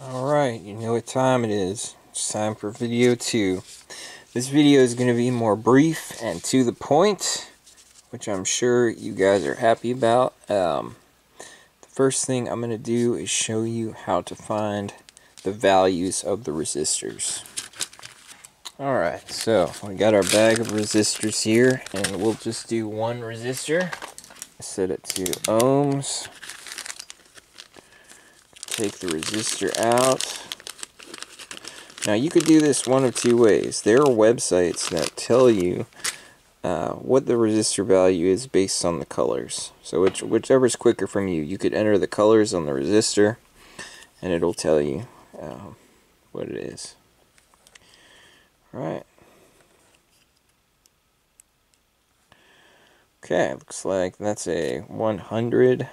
Alright, you know what time it is. It's time for video 2. This video is going to be more brief and to the point, which I'm sure you guys are happy about. The first thing I'm going to do is show you how to find the values of the resistors. Alright, so we got our bag of resistors here, and we'll just do one resistor. Set it to ohms. Take the resistor out. Now you could do this one of two ways. There are websites that tell you what the resistor value is based on the colors. So whichever is quicker from you. You could enter the colors on the resistor and it'll tell you what it is. Alright. Okay, looks like that's a 100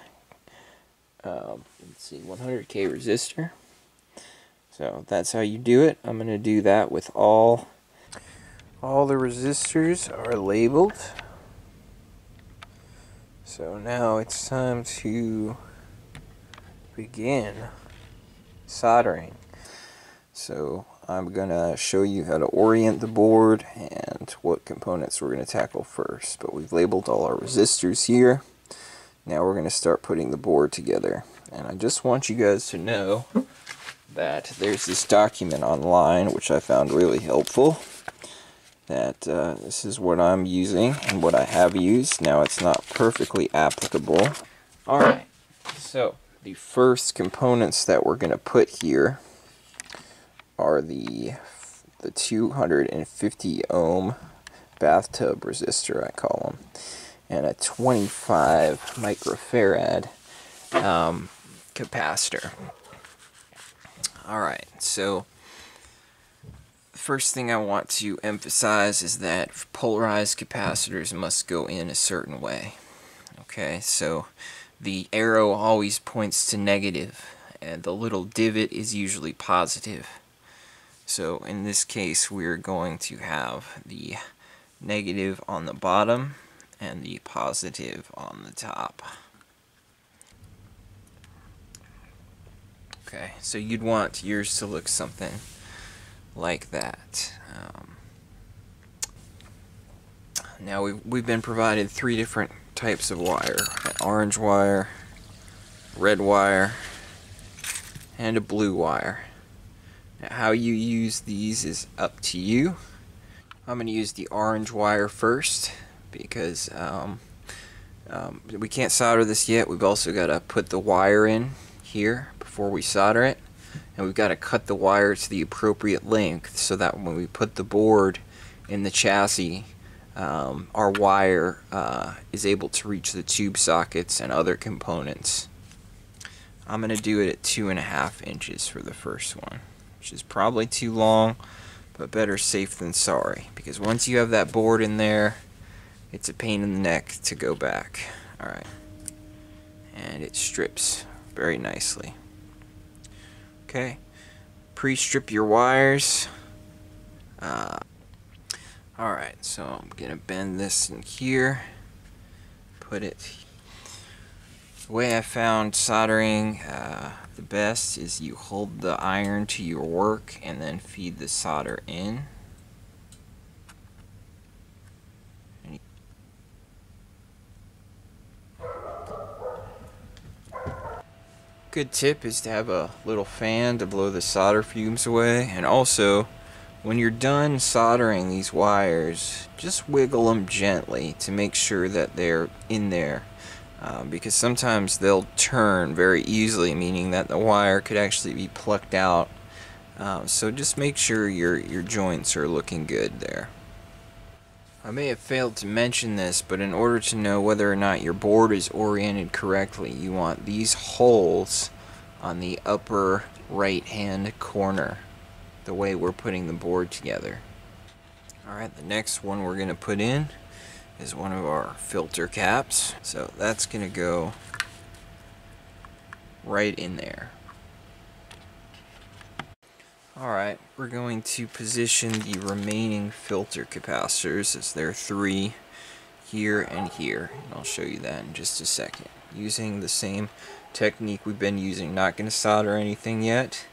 let's see, 100k resistor. So that's how you do it. I'm going to do that with all the resistors are labeled. So now it's time to begin soldering. So I'm going to show you how to orient the board and what components we're going to tackle first. But we've labeled all our resistors here. Now we're going to start putting the board together. And I just want you guys to know that there's this document online which I found really helpful. That this is what I'm using and what I have used. Now it's not perfectly applicable. Alright, so the first components that we're going to put here are the 250 ohm bathtub resistor, I call them, and a 25 microfarad capacitor. Alright, so the first thing I want to emphasize is that polarized capacitors must go in a certain way. Okay, so the arrow always points to negative and the little divot is usually positive. So in this case we're going to have the negative on the bottom and the positive on the top. Okay, so you'd want yours to look something like that. Now we've been provided 3 different types of wire: an orange wire, red wire, and a blue wire. Now how you use these is up to you. I'm going to use the orange wire first because we can't solder this yet. We've also got to put the wire in here before we solder it, and we've got to cut the wire to the appropriate length so that when we put the board in the chassis, our wire is able to reach the tube sockets and other components. I'm going to do it at 2.5 inches for the first one, which is probably too long, but better safe than sorry, because once you have that board in there, it's a pain in the neck to go back. Alright, and it strips very nicely. Okay, pre-strip your wires. Alright, so I'm gonna bend this in here, put it. The way I found soldering the best is you hold the iron to your work and then feed the solder in. Good tip is to have a little fan to blow the solder fumes away, and also when you're done soldering these wires, just wiggle them gently to make sure that they're in there, because sometimes they'll turn very easily, meaning that the wire could actually be plucked out. So just make sure your joints are looking good there. I may have failed to mention this, but in order to know whether or not your board is oriented correctly, you want these holes on the upper right hand corner, the way we're putting the board together. Alright, the next one we're going to put in is one of our filter caps. So that's going to go right in there. Alright, we're going to position the remaining filter capacitors, as there are 3 here and here, and I'll show you that in just a second. Using the same technique we've been using. Not going to solder anything yet.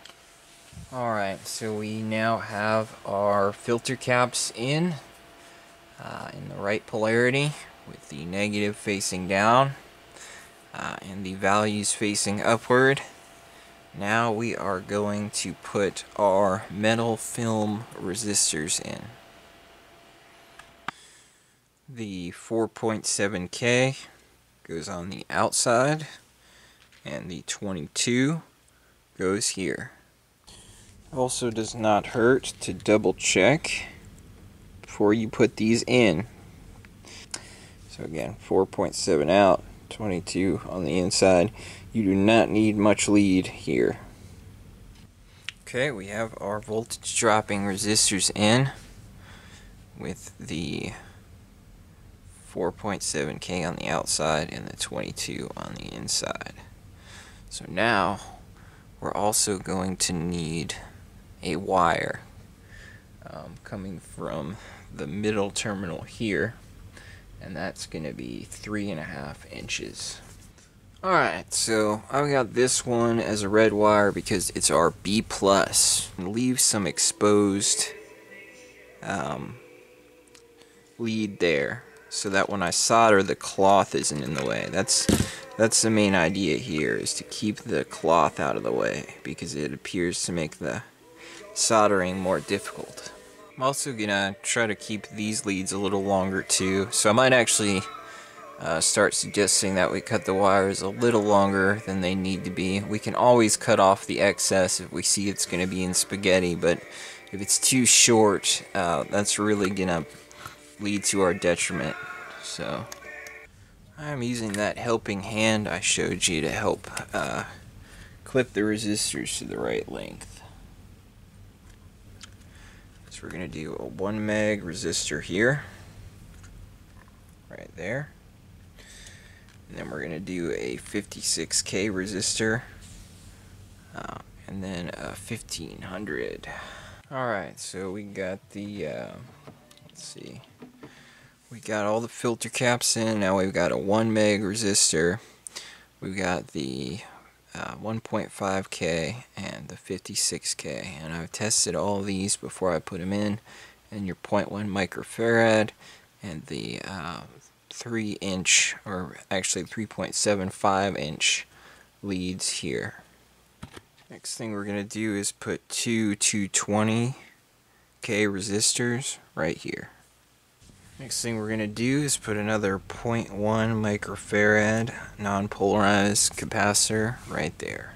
Alright, so we now have our filter caps in the right polarity, with the negative facing down and the values facing upward. Now we are going to put our metal film resistors in. The 4.7K goes on the outside, and the 22 goes here. Also does not hurt to double check before you put these in. So again, 4.7 out, 22 on the inside. You do not need much lead here. Okay, we have our voltage dropping resistors in with the 4.7K on the outside and the 22 on the inside. So now we're also going to need a wire coming from the middle terminal here, and that's going to be 3.5 inches. Alright, so I've got this one as a red wire because it's our B+. Leave some exposed lead there so that when I solder, the cloth isn't in the way. That's the main idea here, is to keep the cloth out of the way, because it appears to make the soldering more difficult. I'm also gonna try to keep these leads a little longer too, so I might actually start suggesting that we cut the wires a little longer than they need to be. We can always cut off the excess if we see it's going to be in spaghetti, but if it's too short, that's really going to lead to our detriment. So I'm using that helping hand I showed you to help clip the resistors to the right length. So we're going to do a 1 meg resistor here, right there. And then we're going to do a 56K resistor, and then a 1500. Alright, so we got the, let's see, we got all the filter caps in. Now we've got a 1 meg resistor, we've got the 1.5K and the 56K, and I've tested all these before I put them in, and your 0.1 microfarad and the 3-inch, or actually 3.75 inch leads here. Next thing we're going to do is put two 220K resistors right here. Next thing we're going to do is put another 0.1 microfarad non-polarized capacitor right there.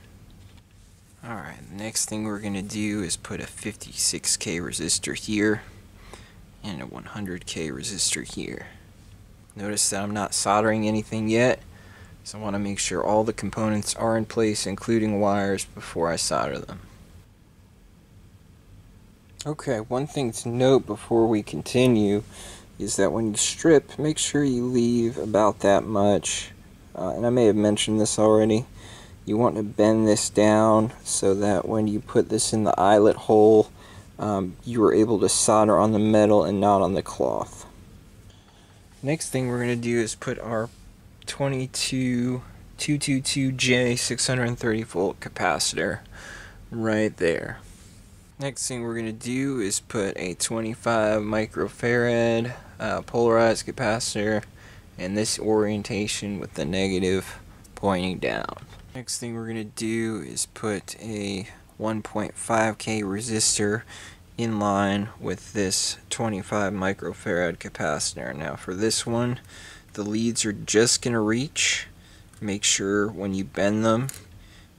Alright, the next thing we're going to do is put a 56K resistor here and a 100K resistor here. Notice that I'm not soldering anything yet, so I want to make sure all the components are in place, including wires, before I solder them. Okay, one thing to note before we continue is that when you strip, make sure you leave about that much, and I may have mentioned this already, you want to bend this down so that when you put this in the eyelet hole, you are able to solder on the metal and not on the cloth. Next thing we're going to do is put our 222J 630 volt capacitor right there. Next thing we're going to do is put a 25 microfarad polarized capacitor in this orientation with the negative pointing down. Next thing we're going to do is put a 1.5K resistor in line with this 25 microfarad capacitor. Now for this one, the leads are just going to reach. Make sure when you bend them,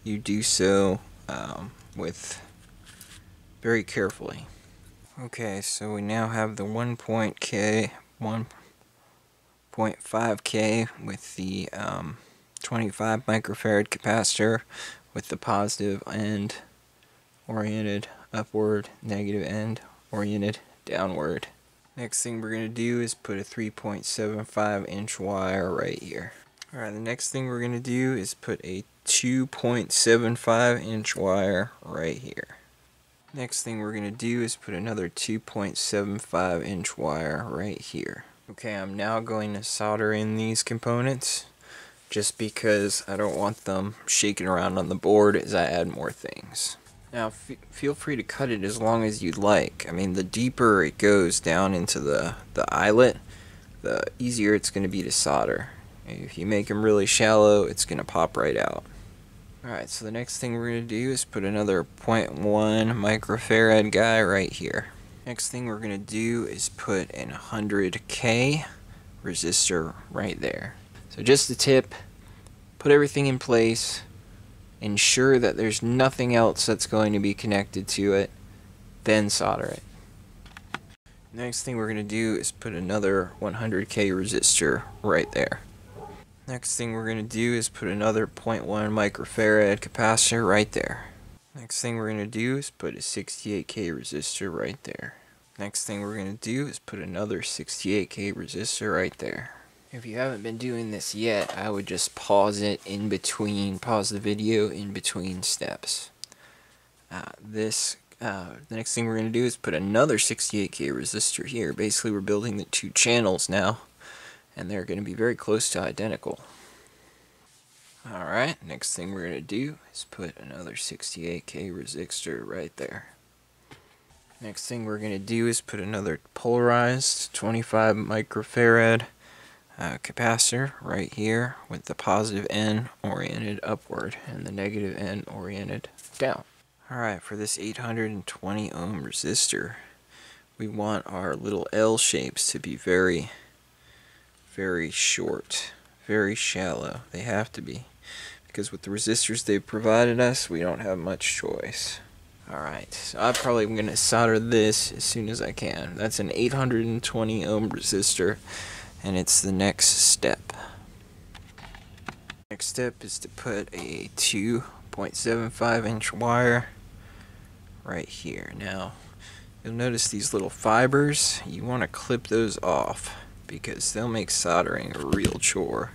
you do so with very carefully. Okay, so we now have the 1.5K with the 25 microfarad capacitor with the positive end oriented upward, negative end oriented downward. Next thing we're going to do is put a 3.75 inch wire right here. Alright, the next thing we're going to do is put a 2.75 inch wire right here. Next thing we're going to do is put another 2.75 inch wire right here. Okay, I'm now going to solder in these components just because I don't want them shaking around on the board as I add more things. Now feel free to cut it as long as you'd like. I mean, the deeper it goes down into the eyelet, the easier it's going to be to solder. If you make them really shallow, it's going to pop right out. Alright, so the next thing we're going to do is put another 0.1 microfarad guy right here. Next thing we're going to do is put an 100K resistor right there. So just the tip, put everything in place, ensure that there's nothing else that's going to be connected to it, then solder it. Next thing we're going to do is put another 100K resistor right there. Next thing we're going to do is put another 0.1 microfarad capacitor right there. Next thing we're going to do is put a 68K resistor right there. Next thing we're going to do is put another 68K resistor right there. If you haven't been doing this yet, I would just pause the video in between steps. The next thing we're going to do is put another 68K resistor here. Basically, we're building the two channels now, and they're going to be very close to identical. Alright, next thing we're going to do is put another 68K resistor right there. Next thing we're going to do is put another polarized 25 microfarad capacitor right here with the positive end oriented upward and the negative end oriented down. Alright, for this 820 ohm resistor, we want our little L shapes to be very, very short, very shallow. They have to be, because with the resistors they've provided us, we don't have much choice. Alright, so I'm probably going to solder this as soon as I can. That's an 820 ohm resistor, and it's the next step. Next step is to put a 2.75 inch wire right here. Now, you'll notice these little fibers, you want to clip those off because they'll make soldering a real chore.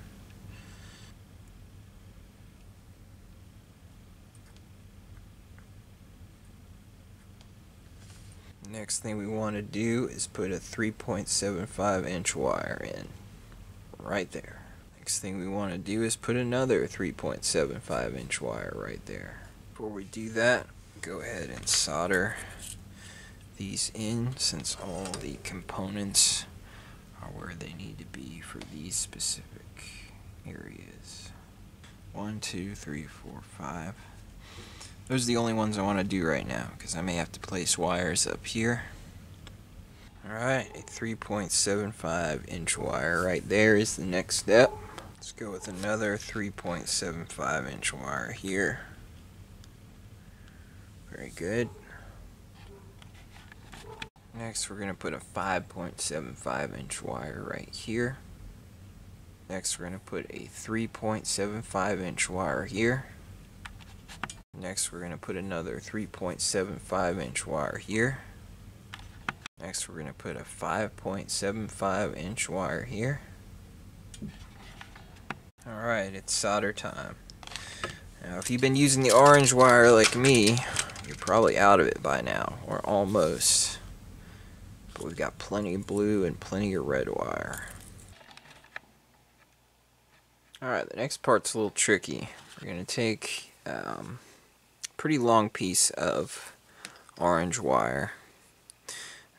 Next thing we want to do is put a 3.75 inch wire in right there. Next thing we want to do is put another 3.75 inch wire right there. Before we do that, go ahead and solder these in, since all the components are where they need to be for these specific areas. 1, 2, 3, 4, 5. Those are the only ones I want to do right now, because I may have to place wires up here. Alright, a 3.75 inch wire right there is the next step. Let's go with another 3.75 inch wire here. Very good. Next we're going to put a 5.75 inch wire right here. Next we're going to put a 3.75 inch wire here. Next we're going to put another 3.75 inch wire here. Next we're going to put a 5.75 inch wire here. Alright, it's solder time. Now if you've been using the orange wire like me, you're probably out of it by now, or almost. But we've got plenty of blue and plenty of red wire. Alright, the next part's a little tricky. We're going to take pretty long piece of orange wire.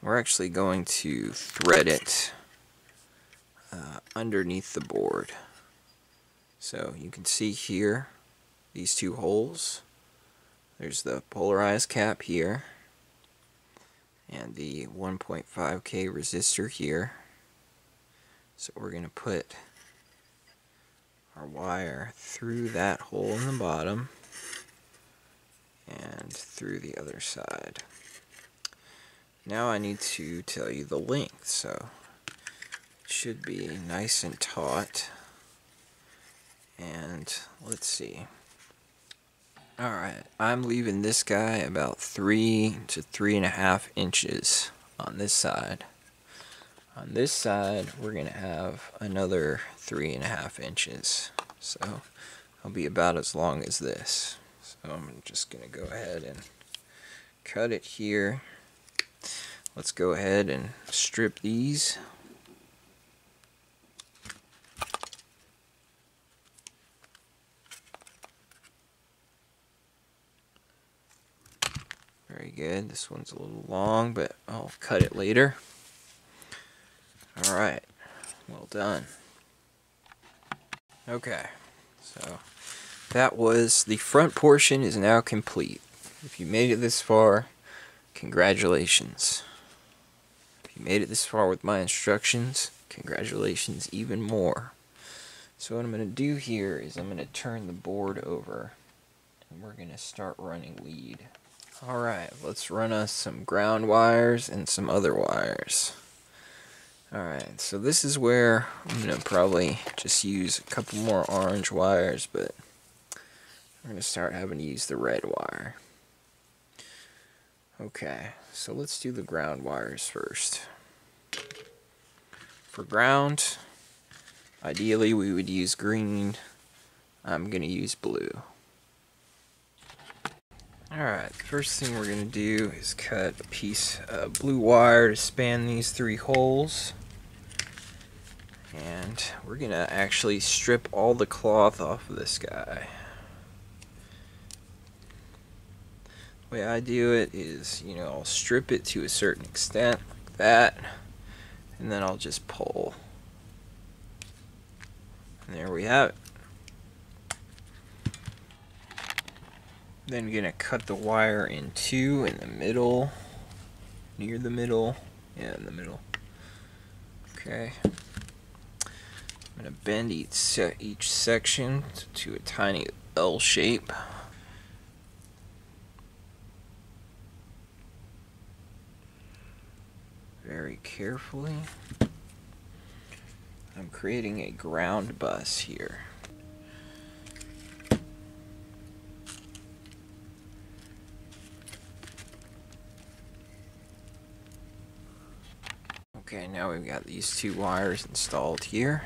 We're actually going to thread it underneath the board. So you can see here these two holes. There's the polarized cap here and the 1.5K resistor here. So we're going to put our wire through that hole in the bottom and through the other side. Now I need to tell you the length, so it should be nice and taut. And let's see. Alright, I'm leaving this guy about 3 to 3.5 inches on this side. On this side, we're going to have another 3.5 inches. So it'll be about as long as this. So I'm just going to go ahead and cut it here. Let's go ahead and strip these. Very good. This one's a little long, but I'll cut it later. Alright, well done. Okay, so that was the front portion is now complete. If you made it this far, congratulations. If you made it this far with my instructions, congratulations even more. So what I'm going to do here is I'm going to turn the board over and we're going to start running lead. Alright, let's run us some ground wires and some other wires. Alright, so this is where I'm going to probably just use a couple more orange wires, but we're going to start having to use the red wire. Okay, so let's do the ground wires first. For ground, ideally we would use green. I'm going to use blue. Alright, the first thing we're going to do is cut a piece of blue wire to span these 3 holes. And we're going to actually strip all the cloth off of this guy. The way I do it is, I'll strip it to a certain extent, like that, and then I'll just pull. And there we have it. Then you're going to cut the wire in 2 in the middle, near the middle, yeah, in the middle. Okay. I'm going to bend each section to a tiny L shape. Very carefully. I'm creating a ground bus here. Okay, now we've got these 2 wires installed here.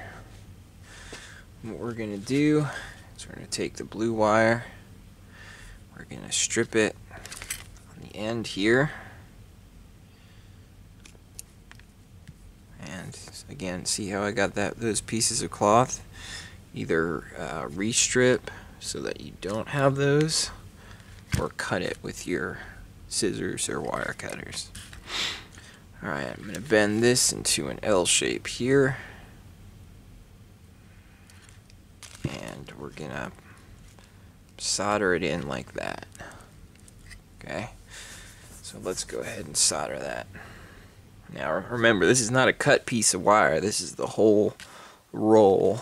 What we're going to do is we're going to take the blue wire, we're going to strip it on the end here, and again, see how I got those pieces of cloth? Either restrip so that you don't have those, or cut it with your scissors or wire cutters. Alright, I'm going to bend this into an L shape here. And we're going to solder it in like that. Okay? So let's go ahead and solder that. Now remember, this is not a cut piece of wire. This is the whole roll.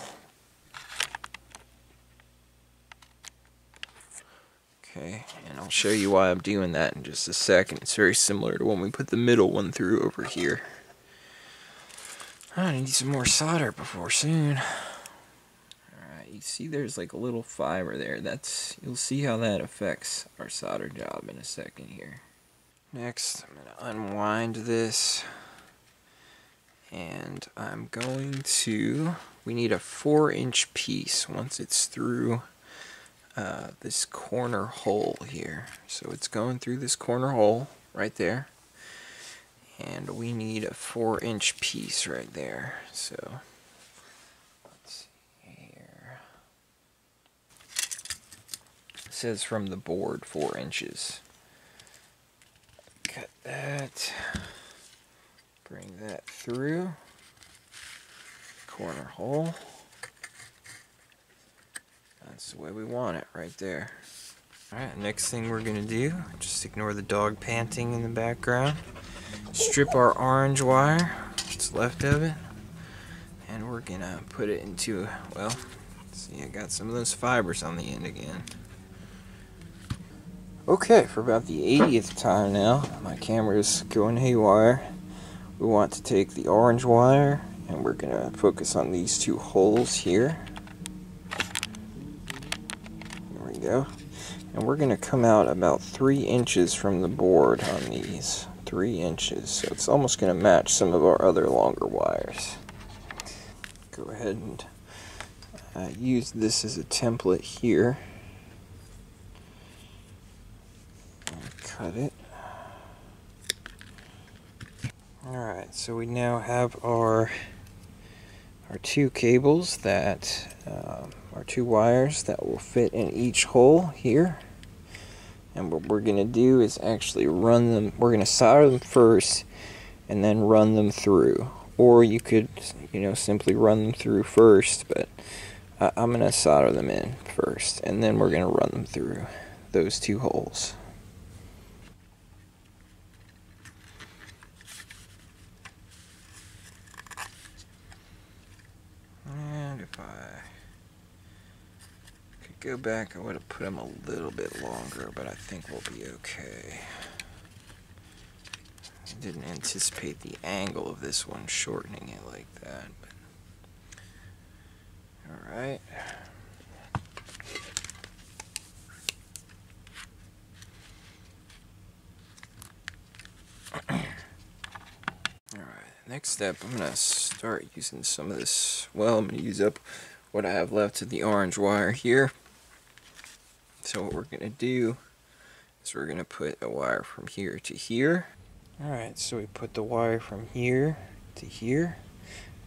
Okay, and I'll show you why I'm doing that in just a second. It's very similar to when we put the middle one through over here. I need some more solder before soon. Alright, you see there's like a little fiber there. You'll see how that affects our solder job in a second here. Next, I'm going to unwind this. And I'm going to... We need a 4-inch piece once it's through this corner hole here. So it's going through this corner hole right there, and we need a 4-inch piece right there. So let's see here. It says from the board 4 inches. Cut that, bring that through corner hole. That's the way we want it, right there. Alright, next thing we're going to do, just ignore the dog panting in the background. Strip our orange wire, what's left of it, and we're going to put it into, well, see, I got some of those fibers on the end again. Okay, for about the 80th time now, my camera's going haywire. We want to take the orange wire, and we're going to focus on these 2 holes here. Go. And we're going to come out about 3 inches from the board on these. 3 inches. So it's almost going to match some of our other longer wires. Go ahead and use this as a template here. And cut it. Alright, so we now have our 2 cables that our 2 wires that will fit in each hole here, And what we're going to do is actually run them. We're going to solder them first and then run them through. Or you could, simply run them through first, but I'm going to solder them in first, and then we're going to run them through those two holes. And if I could go back, I would have put them a little bit longer, but I think we'll be okay. I didn't anticipate the angle of this one shortening it like that. Alright. Next step, I'm going to start using some of this. Well, I'm going to use up what I have left of the orange wire here. So what we're going to do is we're going to put a wire from here to here. Alright, so we put the wire from here to here.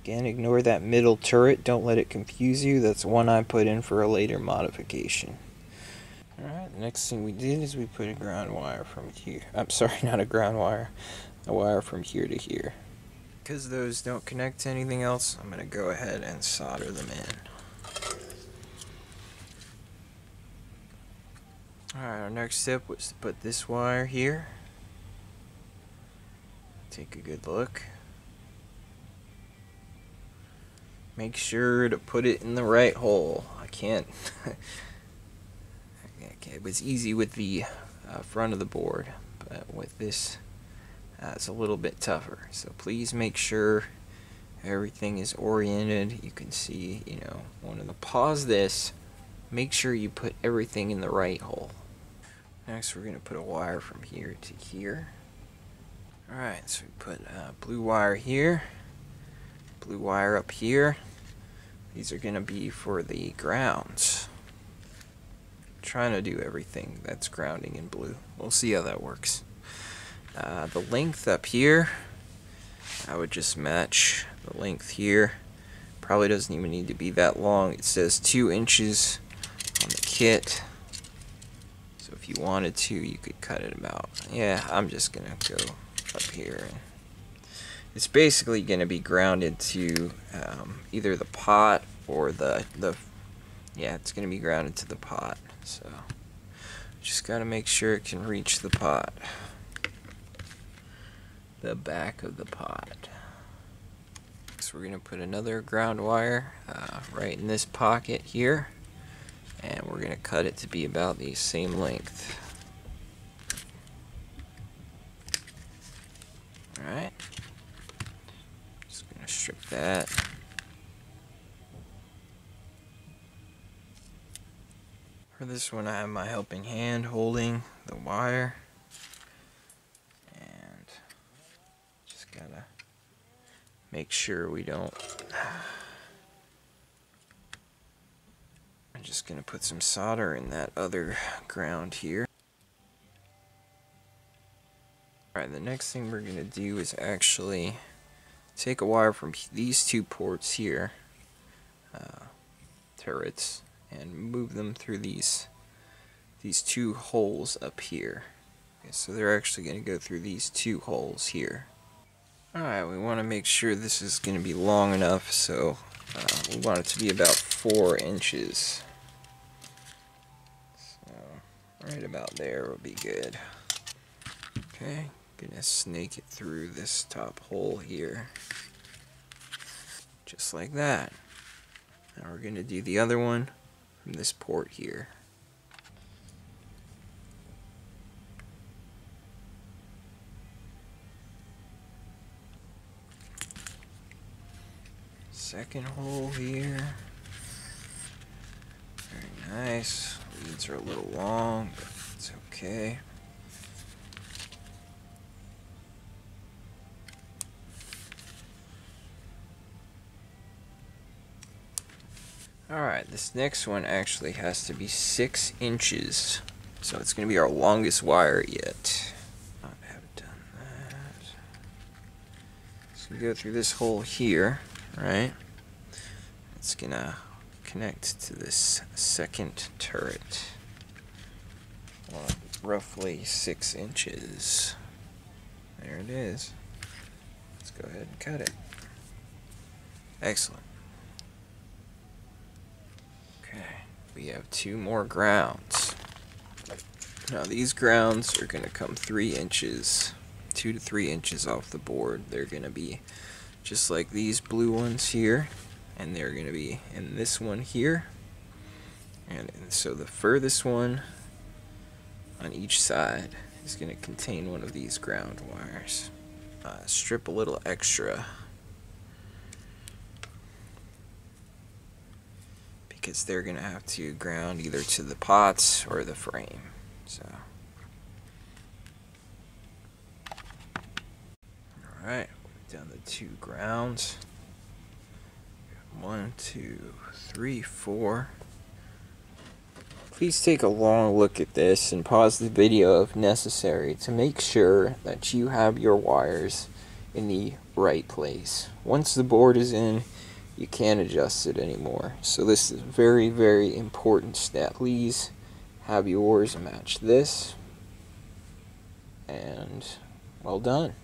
Again, ignore that middle turret. Don't let it confuse you. That's one I put in for a later modification. Alright, the next thing we did is we put a ground wire from here. I'm sorry, not a ground wire. A wire from here to here. Because those don't connect to anything else, I'm going to go ahead and solder them in. Alright, our next step was to put this wire here. Take a good look. Make sure to put it in the right hole. I can't. It was easy with the front of the board, but with this, it's a little bit tougher. So please make sure everything is oriented. You can see, want to pause this. Make sure you put everything in the right hole. Next, we're going to put a wire from here to here. Alright, so we put blue wire here, blue wire up here. These are going to be for the grounds. I'm trying to do everything that's grounding in blue. We'll see how that works. The length up here, I would just match the length here. Probably doesn't even need to be that long. It says 2 inches on the kit. So if you wanted to, you could cut it about. Yeah, I'm just going to go up here. It's basically going to be grounded to either the pot or yeah, it's going to be grounded to the pot. So just got to make sure it can reach the pot. The back of the pot. So we're going to put another ground wire right in this pocket here, and we're going to cut it to be about the same length. Alright, just going to strip that. For this one, I have my helping hand holding the wire. Gotta make sure we don't. I'm just gonna put some solder in that other ground here. Alright, the next thing we're gonna do is actually take a wire from these two ports here, turrets, and move them through these two holes up here. Okay, so they're actually gonna go through these two holes here. Alright, we want to make sure this is going to be long enough, so we want it to be about 4 inches. So, right about there will be good. Okay, gonna snake it through this top hole here. Just like that. Now we're going to do the other one from this port here. Second hole here. Very nice. Leads are a little long, but it's okay. Alright, this next one actually has to be 6 inches. So it's going to be our longest wire yet. I haven't done that. So we go through this hole here. Right, it's gonna connect to this second turret. Well, roughly 6 inches. There it is. Let's go ahead and cut it. Excellent. Okay, we have 2 more grounds. Now these grounds are going to come 3 inches, 2 to 3 inches off the board. They're going to be just like these blue ones here, and they're going to be in this one here. And so the furthest one on each side is going to contain one of these ground wires. Strip a little extra because they're going to have to ground either to the pots or the frame. So, alright, we've done the 2 grounds. 1, 2, 3, 4. Please take a long look at this and pause the video if necessary to make sure that you have your wires in the right place. Once the board is in, you can't adjust it anymore. So this is a very, very important step. Please have yours match this, and well done.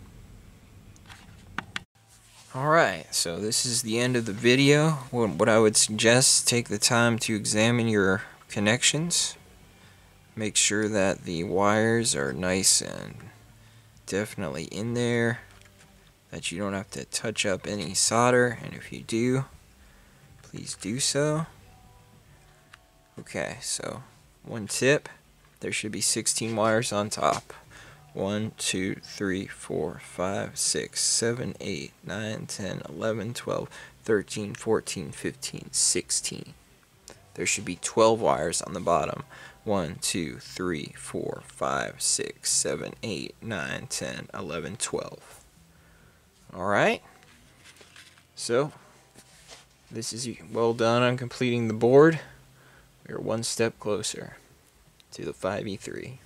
Alright, so this is the end of the video. What I would suggest, take the time to examine your connections. Make sure that the wires are nice and definitely in there, that you don't have to touch up any solder, and if you do, please do so. Okay, so one tip, there should be 16 wires on top. 1, 2, 3, 4, 5, 6, 7, 8, 9, 10, 11, 12, 13, 14, 15, 16. There should be 12 wires on the bottom. 1, 2, 3, 4, 5, 6, 7, 8, 9, 10, 11, 12. Alright, so this is well done on completing the board. We are one step closer to the 5E3.